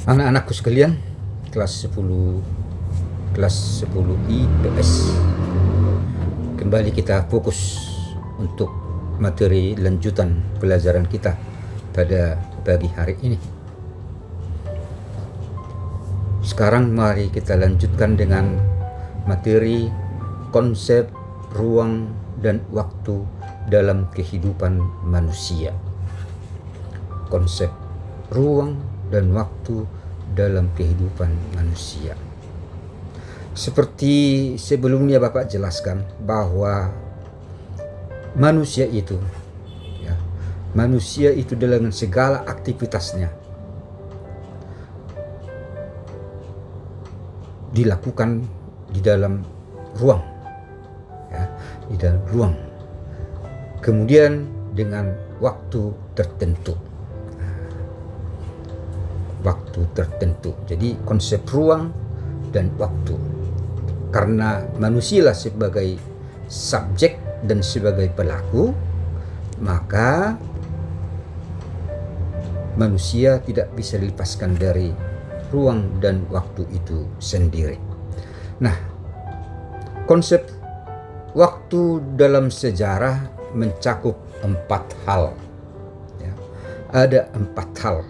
Anak-anakku sekalian, kelas 10 IPS. Kembali kita fokus untuk materi lanjutan pelajaran kita pada pagi hari ini. Sekarang mari kita lanjutkan dengan materi konsep ruang dan waktu dalam kehidupan manusia. Konsep ruang dan waktu dalam kehidupan manusia. Seperti sebelumnya Bapak jelaskan bahwa manusia itu dengan segala aktivitasnya dilakukan di dalam ruang, di dalam ruang. Kemudian dengan waktu tertentu. Jadi konsep ruang dan waktu. Karena manusialah sebagai subjek dan sebagai pelaku, maka manusia tidak bisa dilepaskan dari ruang dan waktu itu sendiri. Nah, konsep waktu dalam sejarah mencakup 4 hal. Ada 4 hal,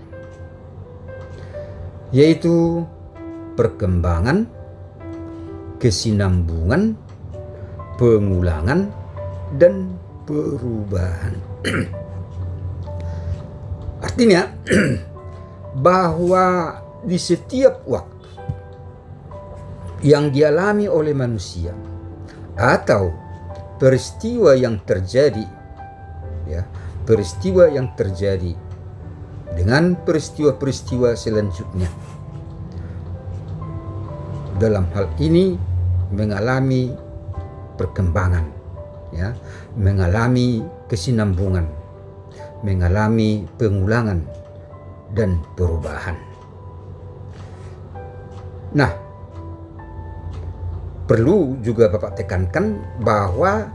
yaitu perkembangan, kesinambungan, pengulangan, dan perubahan. Artinya bahwa di setiap waktu yang dialami oleh manusia atau peristiwa yang terjadi, peristiwa yang terjadi dengan peristiwa-peristiwa selanjutnya, dalam hal ini mengalami perkembangan, mengalami kesinambungan, mengalami pengulangan dan perubahan. Nah, perlu juga Bapak tekankan bahwa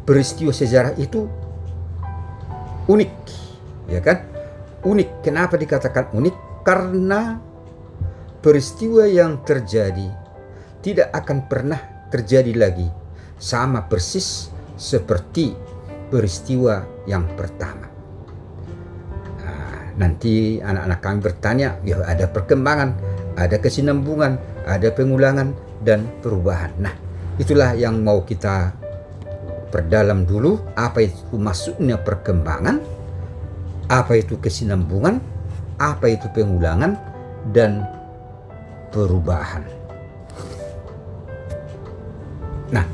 peristiwa sejarah itu unik, Unik. Kenapa dikatakan unik? Karena peristiwa yang terjadi tidak akan pernah terjadi lagi sama persis seperti peristiwa yang pertama. Nanti anak-anak kami bertanya, ada perkembangan, ada kesinambungan, ada pengulangan dan perubahan. Nah, itulah yang mau kita perdalam dulu. Apa itu maksudnya perkembangan, apa itu kesinambungan, apa itu pengulangan dan perubahan. Nah,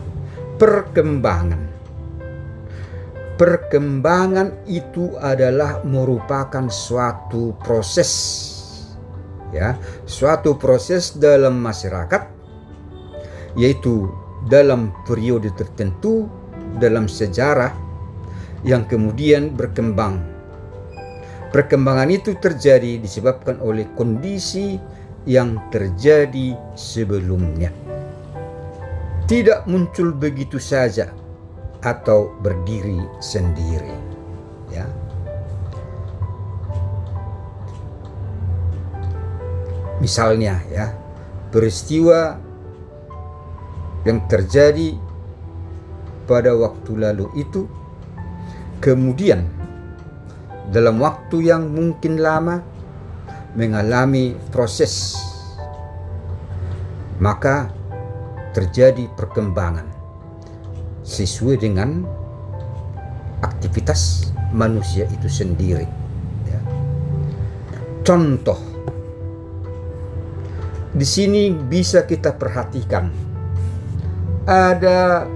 perkembangan itu adalah merupakan suatu proses, suatu proses dalam masyarakat, yaitu dalam periode tertentu dalam sejarah yang kemudian berkembang. Perkembangan itu terjadi disebabkan oleh kondisi yang terjadi sebelumnya. Tidak muncul begitu saja atau berdiri sendiri. Misalnya peristiwa yang terjadi pada waktu lalu itu kemudian dalam waktu yang mungkin lama mengalami proses, maka terjadi perkembangan sesuai dengan aktivitas manusia itu sendiri. Contoh di sini bisa kita perhatikan, ada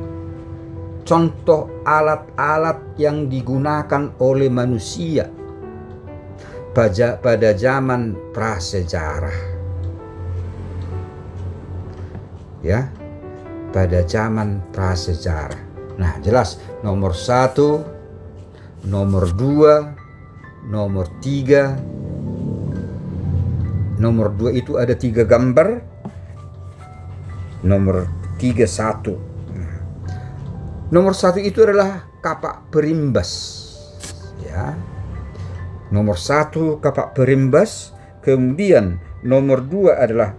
contoh alat-alat yang digunakan oleh manusia pada zaman prasejarah. Pada zaman prasejarah. Nah, jelas nomor 1, nomor 2, nomor 3. Nomor 2 itu ada 3 gambar. Nomor 3 1. Nomor 1 itu adalah kapak perimbas. Nomor 1 kapak perimbas, Kemudian nomor 2 adalah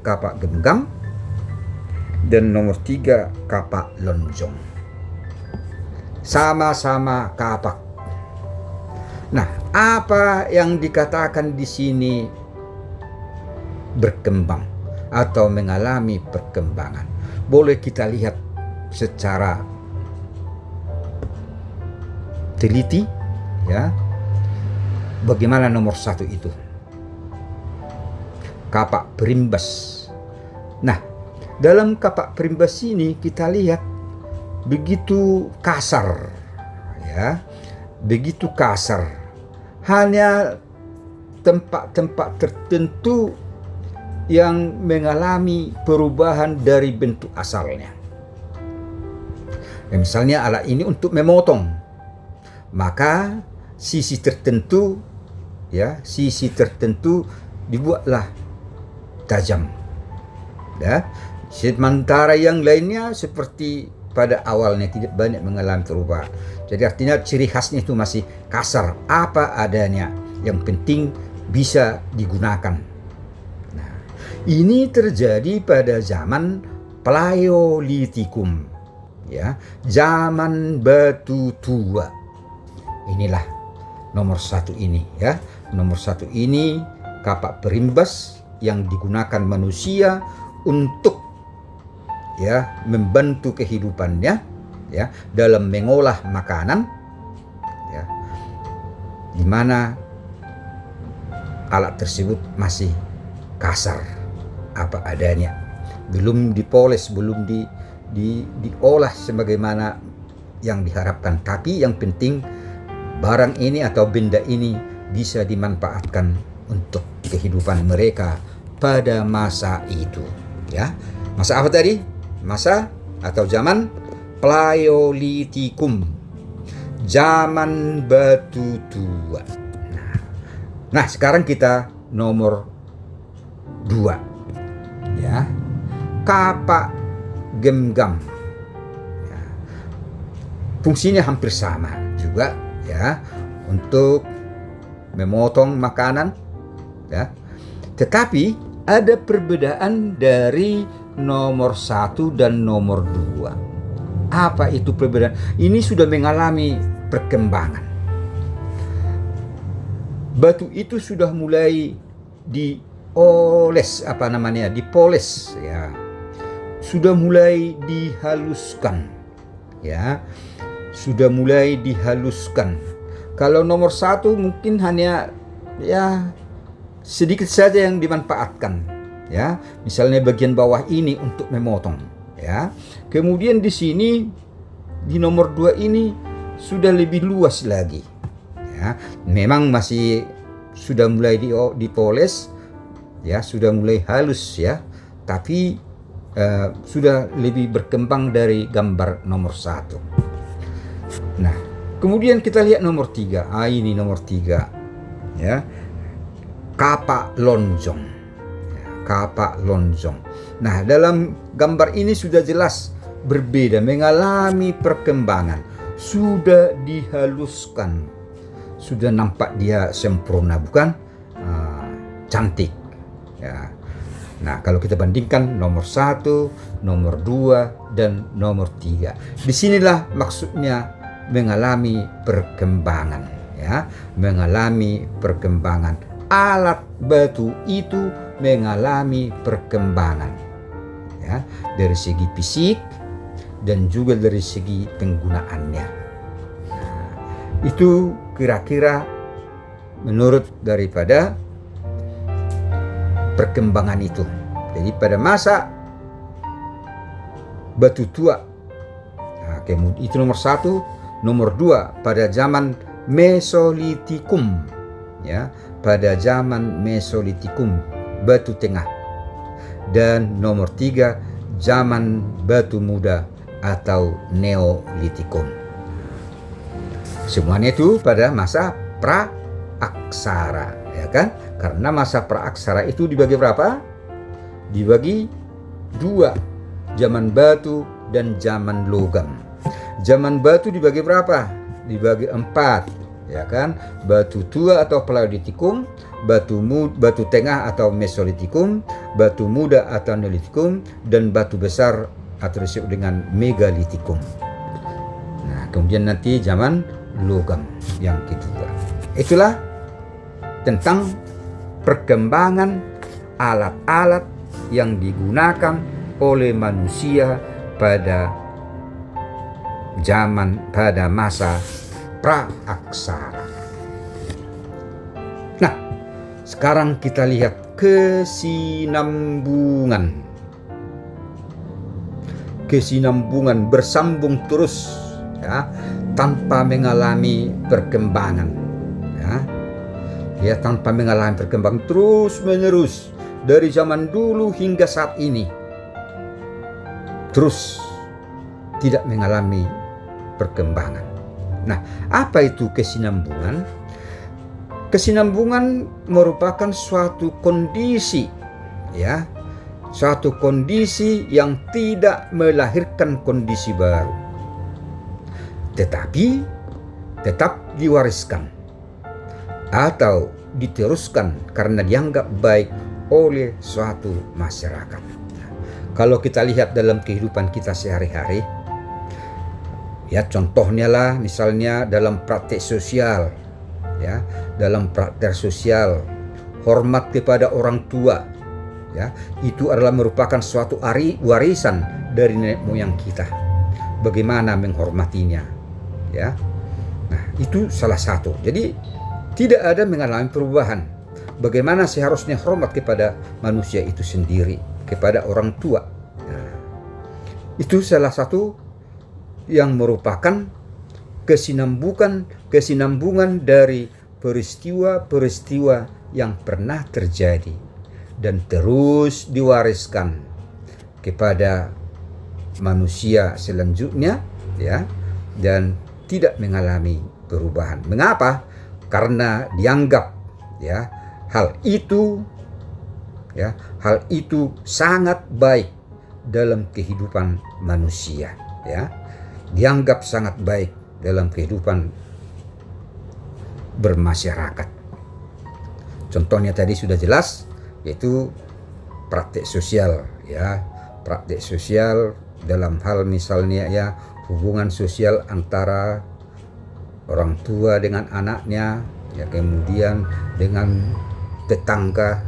kapak genggam. Dan nomor 3 kapak lonjong. Sama-sama kapak. Nah, apa yang dikatakan di sini berkembang atau mengalami perkembangan? Boleh kita lihat secara teliti, ya. Bagaimana nomor 1 itu? Kapak perimbas. Nah, dalam kapak perimbas ini kita lihat begitu kasar, ya. Begitu kasar. Hanya tempat-tempat tertentu yang mengalami perubahan dari bentuk asalnya. Ya, misalnya alat ini untuk memotong, maka sisi tertentu, ya, sisi tertentu dibuatlah tajam, ya. Sementara yang lainnya seperti pada awalnya tidak banyak mengalami perubahan. Jadi artinya ciri khasnya itu masih kasar, apa adanya. Yang penting bisa digunakan. Nah, ini terjadi pada zaman Paleolitikum, ya, zaman batu tua. Inilah nomor 1 ini, ya. Nomor 1 ini kapak perimbas yang digunakan manusia untuk, ya, membantu kehidupannya, ya, dalam mengolah makanan, ya, di mana alat tersebut masih kasar apa adanya, belum dipoles, belum diolah sebagaimana yang diharapkan. Tapi yang penting barang ini atau benda ini bisa dimanfaatkan untuk kehidupan mereka pada masa itu, ya. Masa apa tadi? Masa atau zaman Paleolitikum, zaman batu tua. Nah, sekarang kita nomor 2, ya, kapak genggam. Ya. Fungsinya hampir sama juga, ya, untuk memotong makanan, ya. Tetapi ada perbedaan dari nomor 1 dan nomor 2. Apa itu perbedaan? Ini sudah mengalami perkembangan. Batu itu sudah mulai dipoles, ya. Sudah mulai dihaluskan, ya. Sudah mulai dihaluskan. Kalau nomor 1 mungkin hanya, ya, sedikit saja yang dimanfaatkan, ya. Misalnya bagian bawah ini untuk memotong, ya. Kemudian di sini di nomor 2 ini sudah lebih luas lagi, ya. Memang masih sudah mulai dipoles, ya, sudah mulai halus, ya. Tapi sudah lebih berkembang dari gambar nomor 1. Nah, kemudian kita lihat nomor 3. Ini nomor 3, ya. Kapak lonjong, ya, kapak lonjong. Nah, dalam gambar ini sudah jelas berbeda, mengalami perkembangan, sudah dihaluskan, sudah nampak dia sempurna, bukan? Cantik, ya. Nah, kalau kita bandingkan nomor 1, nomor 2, dan nomor 3, disinilah maksudnya mengalami perkembangan, ya, mengalami perkembangan. Alat batu itu mengalami perkembangan, ya, dari segi fisik dan juga dari segi penggunaannya. Nah, itu kira-kira menurut daripada perkembangan itu. Jadi pada masa batu tua, nah, kemudian itu nomor 1. Nomor 2 pada zaman Mesolitikum, ya, pada zaman Mesolitikum, batu tengah. Dan nomor 3 zaman batu muda atau Neolitikum. Semuanya itu pada masa pra-aksara, ya kan? Karena masa pra-aksara itu dibagi berapa? Dibagi 2, zaman batu dan zaman logam. Zaman batu dibagi berapa? Dibagi 4, ya kan, batu tua atau paleolitikum, batu tengah atau mesolitikum, batu muda atau neolitikum, dan batu besar atau disebut dengan megalitikum. Nah, kemudian nanti zaman logam yang kedua. Itulah tentang perkembangan alat-alat yang digunakan oleh manusia pada masa pra-aksara. Nah, sekarang kita lihat kesinambungan. Kesinambungan bersambung terus, ya, tanpa mengalami perkembangan, ya, tanpa mengalami perkembangan terus menerus dari zaman dulu hingga saat ini, terus tidak mengalami perkembangan. Nah, apa itu kesinambungan? Kesinambungan merupakan suatu kondisi, ya, suatu kondisi yang tidak melahirkan kondisi baru, tetapi tetap diwariskan atau diteruskan karena dianggap baik oleh suatu masyarakat. Kalau kita lihat dalam kehidupan kita sehari-hari, ya, contohnya lah misalnya dalam praktek sosial, ya, dalam praktek sosial hormat kepada orang tua, ya, itu adalah merupakan suatu warisan dari nenek moyang kita. Bagaimana menghormatinya, ya. Nah, itu salah satu. Jadi tidak ada mengalami perubahan. Bagaimana seharusnya hormat kepada manusia itu sendiri, kepada orang tua. Nah, itu salah satu yang merupakan kesinambungan dari peristiwa-peristiwa yang pernah terjadi dan terus diwariskan kepada manusia selanjutnya, ya, dan tidak mengalami perubahan. Mengapa? Karena dianggap, ya, hal itu sangat baik dalam kehidupan manusia, ya, dianggap sangat baik dalam kehidupan bermasyarakat. Contohnya tadi sudah jelas, yaitu praktek sosial, ya, praktek sosial dalam hal misalnya, ya, hubungan sosial antara orang tua dengan anaknya, ya, kemudian dengan tetangga,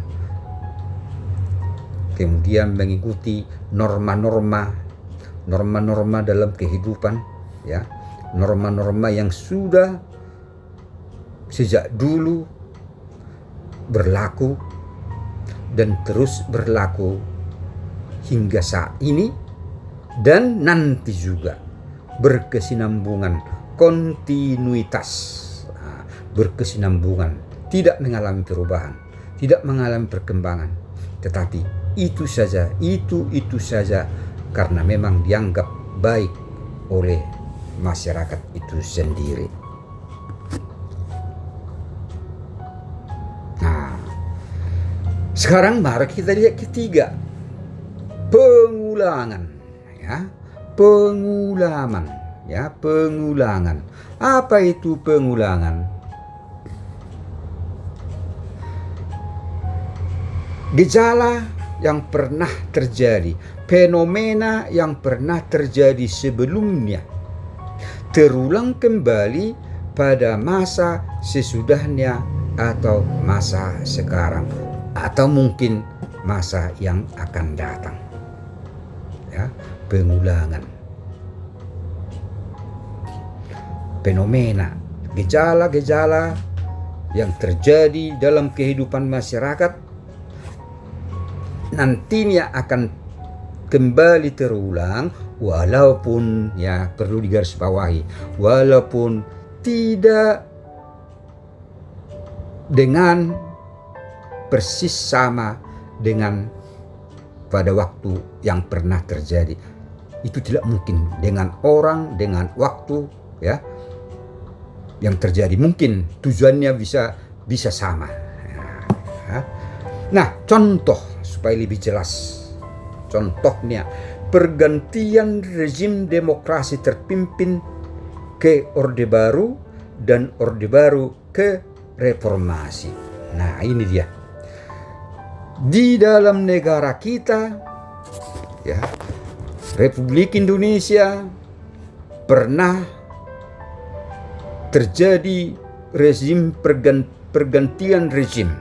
kemudian mengikuti norma-norma dalam kehidupan, ya, norma-norma yang sudah sejak dulu berlaku dan terus berlaku hingga saat ini dan nanti juga berkesinambungan, kontinuitas, berkesinambungan, tidak mengalami perubahan, tidak mengalami perkembangan, tetapi itu saja karena memang dianggap baik oleh masyarakat itu sendiri. Nah, sekarang mari kita lihat ketiga, pengulangan, ya, pengulangan. Apa itu pengulangan? Gejala yang pernah terjadi, fenomena yang pernah terjadi sebelumnya terulang kembali pada masa sesudahnya atau masa sekarang atau mungkin masa yang akan datang, ya, pengulangan. Fenomena, gejala-gejala yang terjadi dalam kehidupan masyarakat nantinya akan kembali terulang, walaupun, ya, perlu digarisbawahi, walaupun tidak dengan persis sama dengan pada waktu yang pernah terjadi. Itu tidak mungkin dengan orang, dengan waktu, ya, yang terjadi. Mungkin tujuannya bisa sama, ya. Nah, contoh supaya lebih jelas. Contohnya, pergantian rezim demokrasi terpimpin ke Orde Baru dan Orde Baru ke reformasi. Nah, ini dia. Di dalam negara kita, ya, Republik Indonesia, pernah terjadi rezim pergantian rezim.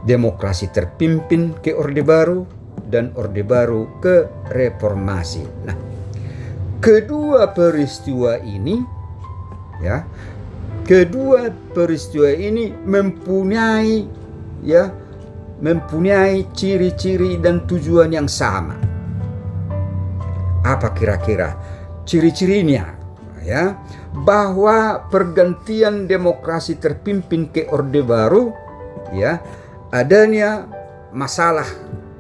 Demokrasi terpimpin ke Orde Baru dan Orde Baru ke reformasi. Nah, kedua peristiwa ini, ya, kedua peristiwa ini mempunyai ciri-ciri dan tujuan yang sama. Apa kira-kira ciri-cirinya? Ya, bahwa pergantian demokrasi terpimpin ke Orde Baru, ya, adanya masalah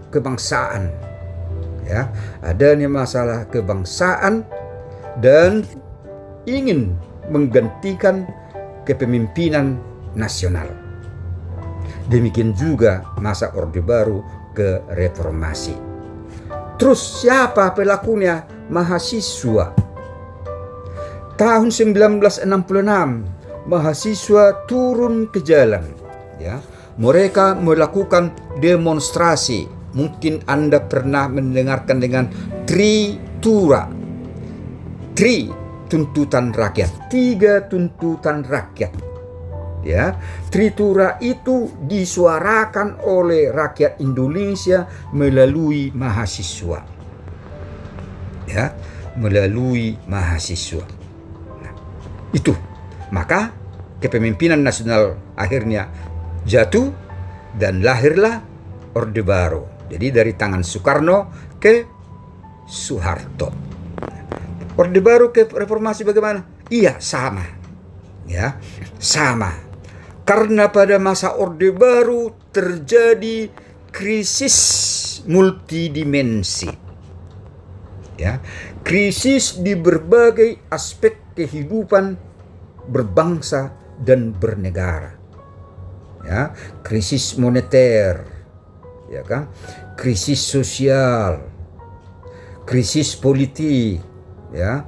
kebangsaan, ya, adanya masalah kebangsaan dan ingin menggantikan kepemimpinan nasional. Demikian juga masa Orde Baru ke reformasi. Terus siapa pelakunya? Mahasiswa. Tahun 1966 mahasiswa turun ke jalan, ya. Mereka melakukan demonstrasi. Mungkin Anda pernah mendengarkan dengan Tritura. Tuntutan rakyat. 3 tuntutan rakyat. Ya, Tritura itu disuarakan oleh rakyat Indonesia melalui mahasiswa. Ya, melalui mahasiswa. Nah, itu. Maka kepemimpinan nasional akhirnya jatuh dan lahirlah Orde Baru. Jadi dari tangan Soekarno ke Soeharto. Orde Baru ke reformasi bagaimana? Iya, sama. Ya, sama. Karena pada masa Orde Baru terjadi krisis multidimensi. Ya, krisis di berbagai aspek kehidupan berbangsa dan bernegara. Ya, krisis moneter, ya kan, krisis sosial, krisis politik, ya,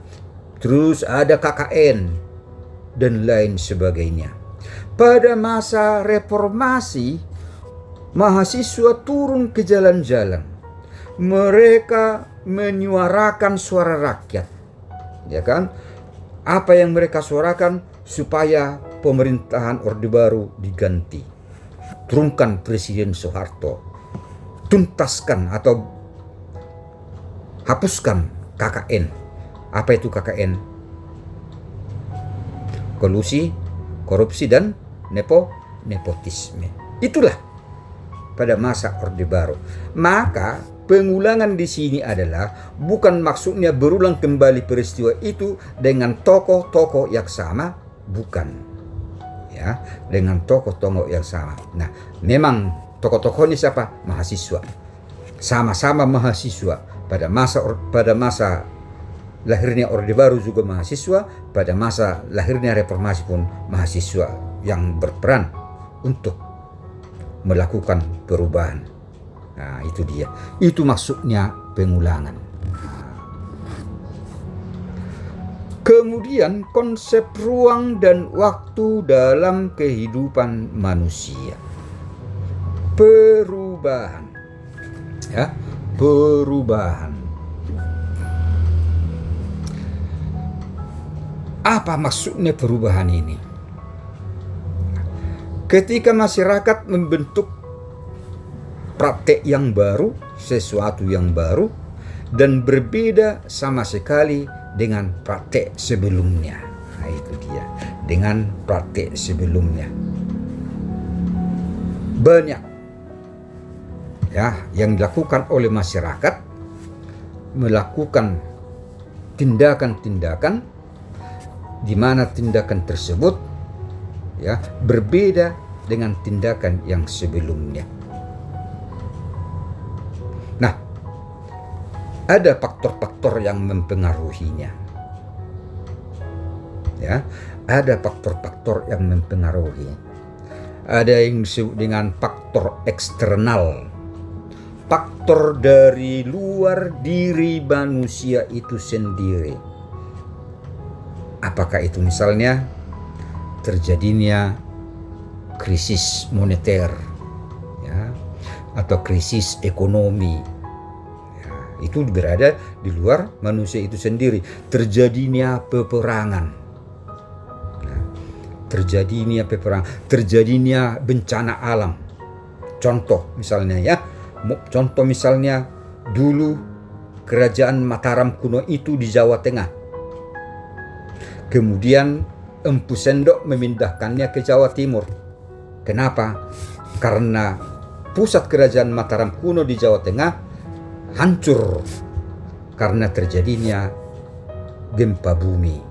terus ada KKN dan lain sebagainya. Pada masa reformasi, mahasiswa turun ke jalan-jalan. Mereka menyuarakan suara rakyat, ya kan? Apa yang mereka suarakan? Supaya pemerintahan Orde Baru diganti. Turunkan Presiden Soeharto. Tuntaskan atau hapuskan KKN. Apa itu KKN? Kolusi, korupsi, dan nepotisme. Itulah pada masa Orde Baru. Maka pengulangan di sini adalah bukan maksudnya berulang kembali peristiwa itu dengan tokoh-tokoh yang sama, bukan. Ya, dengan tokoh-tokoh yang sama. Nah, memang tokoh-tokohnya siapa? Mahasiswa. Sama-sama mahasiswa. Pada masa lahirnya Orde Baru juga mahasiswa, pada masa lahirnya reformasi pun mahasiswa yang berperan untuk melakukan perubahan. Nah, itu dia. Itu maksudnya pengulangan. Kemudian konsep ruang dan waktu dalam kehidupan manusia. Perubahan. Ya, perubahan. Apa maksudnya perubahan ini? Ketika masyarakat membentuk praktek yang baru, sesuatu yang baru, dan berbeda sama sekali dengan praktek sebelumnya. Nah, itu dia. Dengan praktek sebelumnya. Banyak ya yang dilakukan oleh masyarakat, melakukan tindakan-tindakan di mana tindakan tersebut ya berbeda dengan tindakan yang sebelumnya. Nah, ada faktor-faktor yang mempengaruhinya. Ya, ada faktor-faktor yang mempengaruhi. Ada yang disebut dengan faktor eksternal. Faktor dari luar diri manusia itu sendiri. Apa Apakah itu misalnya terjadinya krisis moneter, ya, atau krisis ekonomi, ya, itu berada di luar manusia itu sendiri. Terjadinya peperangan, terjadinya bencana alam. Contoh misalnya dulu kerajaan Mataram kuno itu di Jawa Tengah. Kemudian Empu Sendok memindahkannya ke Jawa Timur. Kenapa? Karena pusat kerajaan Mataram kuno di Jawa Tengah hancur karena terjadinya gempa bumi,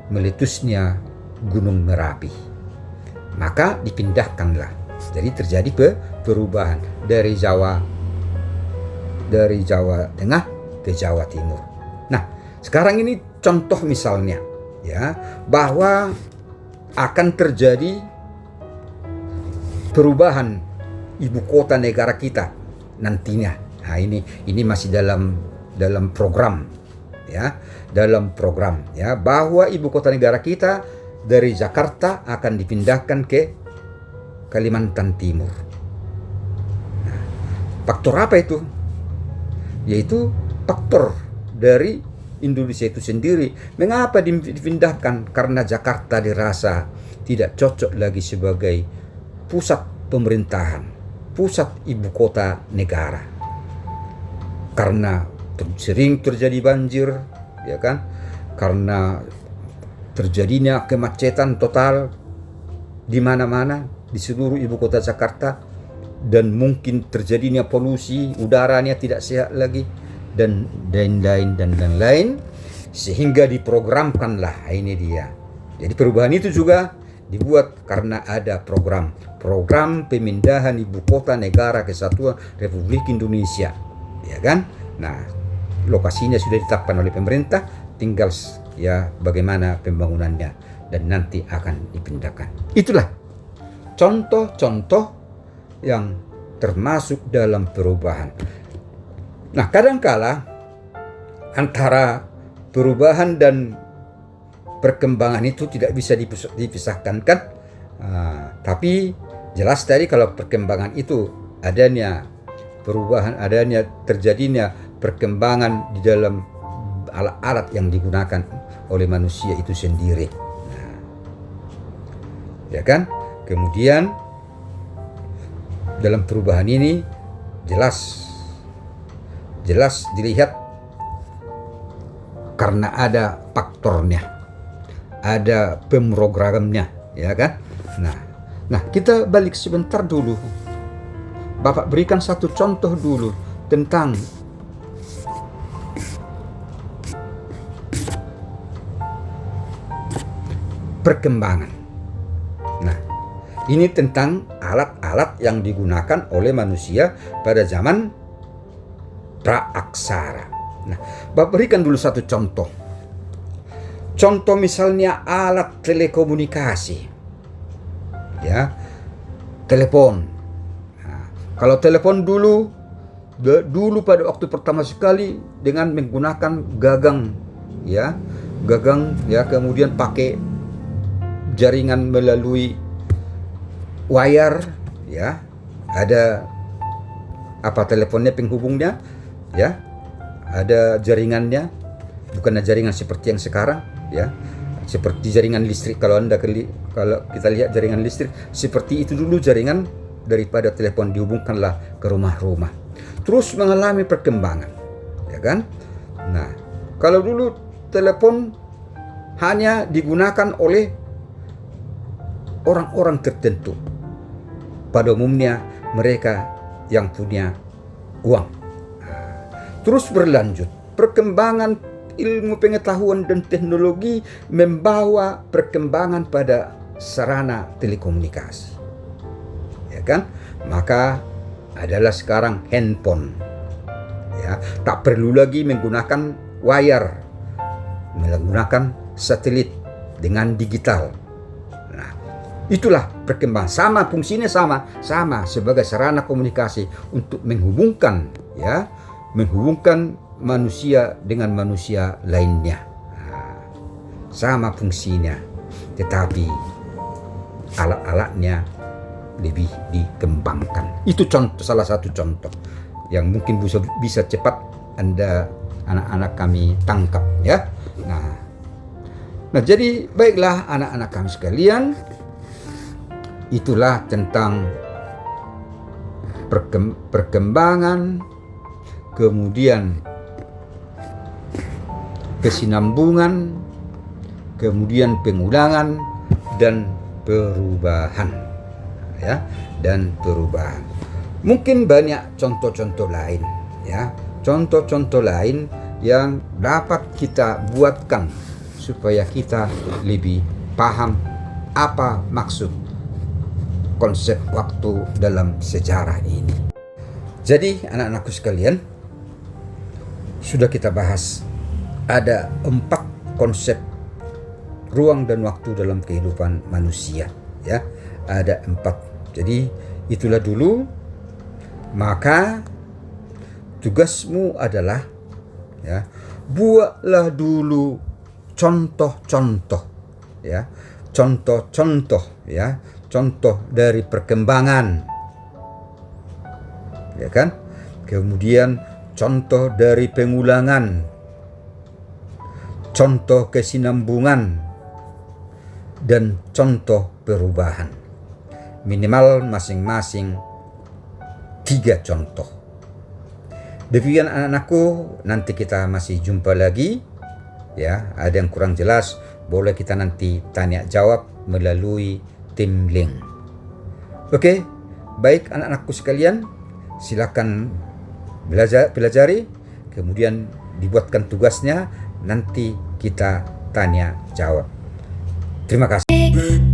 meletusnya Gunung Merapi. Maka dipindahkanlah. Jadi terjadi perubahan dari Jawa Tengah ke Jawa Timur. Nah, sekarang ini contoh misalnya, ya, bahwa akan terjadi perubahan ibu kota negara kita nantinya. Nah, ini masih dalam program, ya, bahwa ibu kota negara kita dari Jakarta akan dipindahkan ke Kalimantan Timur. Nah, faktor apa itu? Yaitu faktor dari Indonesia itu sendiri. Mengapa dipindahkan? Karena Jakarta dirasa tidak cocok lagi sebagai pusat pemerintahan, pusat ibu kota negara. Karena sering terjadi banjir, ya kan? Karena terjadinya kemacetan total di mana-mana di seluruh ibu kota Jakarta, dan mungkin terjadinya polusi udaranya tidak sehat lagi, dan lain-lain, sehingga diprogramkanlah. Ini dia. Jadi perubahan itu juga dibuat karena ada program pemindahan ibu kota negara kesatuan Republik Indonesia, ya kan? Nah, lokasinya sudah ditetapkan oleh pemerintah, tinggal ya bagaimana pembangunannya dan nanti akan dipindahkan. Itulah contoh-contoh yang termasuk dalam perubahan. Nah, kadangkala antara perubahan dan perkembangan itu tidak bisa dipisahkan, kan? Tapi jelas tadi kalau perkembangan itu adanya perubahan, terjadinya perkembangan di dalam alat-alat yang digunakan oleh manusia itu sendiri. Nah, ya kan? Kemudian dalam perubahan ini jelas dilihat karena ada faktornya, ada pemrogramannya, ya kan? Nah, kita balik sebentar dulu. Bapak berikan satu contoh dulu tentang perkembangan. Nah, ini tentang alat-alat yang digunakan oleh manusia pada zaman praaksara. Nah, Bapak berikan dulu satu contoh. Contoh misalnya alat telekomunikasi, ya, telepon. Nah, kalau telepon dulu pada waktu pertama sekali dengan menggunakan gagang, ya, kemudian pakai jaringan melalui wire, ya, ada teleponnya penghubungnya, ya, ada jaringannya, bukan jaringan seperti yang sekarang, ya, seperti jaringan listrik. Kalau kita lihat jaringan listrik seperti itu dulu jaringan daripada telepon, dihubungkanlah ke rumah-rumah, terus mengalami perkembangan, ya kan? Nah, kalau dulu telepon hanya digunakan oleh orang-orang tertentu, pada umumnya mereka yang punya uang. Terus berlanjut, perkembangan ilmu pengetahuan dan teknologi membawa perkembangan pada sarana telekomunikasi, ya kan? Maka adalah sekarang handphone, ya, tak perlu lagi menggunakan wire, menggunakan satelit dengan digital. Nah, itulah perkembangan. Sama fungsinya, sama sebagai sarana komunikasi untuk menghubungkan manusia dengan manusia lainnya. Nah, sama fungsinya, tetapi alat-alatnya lebih dikembangkan. Itu salah satu contoh yang mungkin bisa cepat Anda anak-anak kami tangkap ya. Nah jadi baiklah anak-anak kami sekalian, itulah tentang perkembangan, kemudian kesinambungan, kemudian pengulangan dan perubahan ya, dan perubahan. Mungkin banyak contoh-contoh lain ya, contoh-contoh lain yang dapat kita buatkan supaya kita lebih paham apa maksud konsep waktu dalam sejarah ini. Jadi anak-anakku sekalian, sudah kita bahas ada 4 konsep ruang dan waktu dalam kehidupan manusia ya, ada 4. Jadi itulah dulu. Maka tugasmu adalah ya, buatlah dulu contoh-contoh ya, contoh-contoh ya, contoh dari perkembangan ya kan, kemudian contoh dari pengulangan, contoh kesinambungan, dan contoh perubahan. Minimal masing-masing 3 contoh. Demikian anak-anakku, nanti kita masih jumpa lagi ya. Ada yang kurang jelas, boleh kita nanti tanya jawab melalui tim link. Oke, baik anak-anakku sekalian, silakan pelajari, kemudian dibuatkan tugasnya, nanti kita tanya jawab. Terima kasih.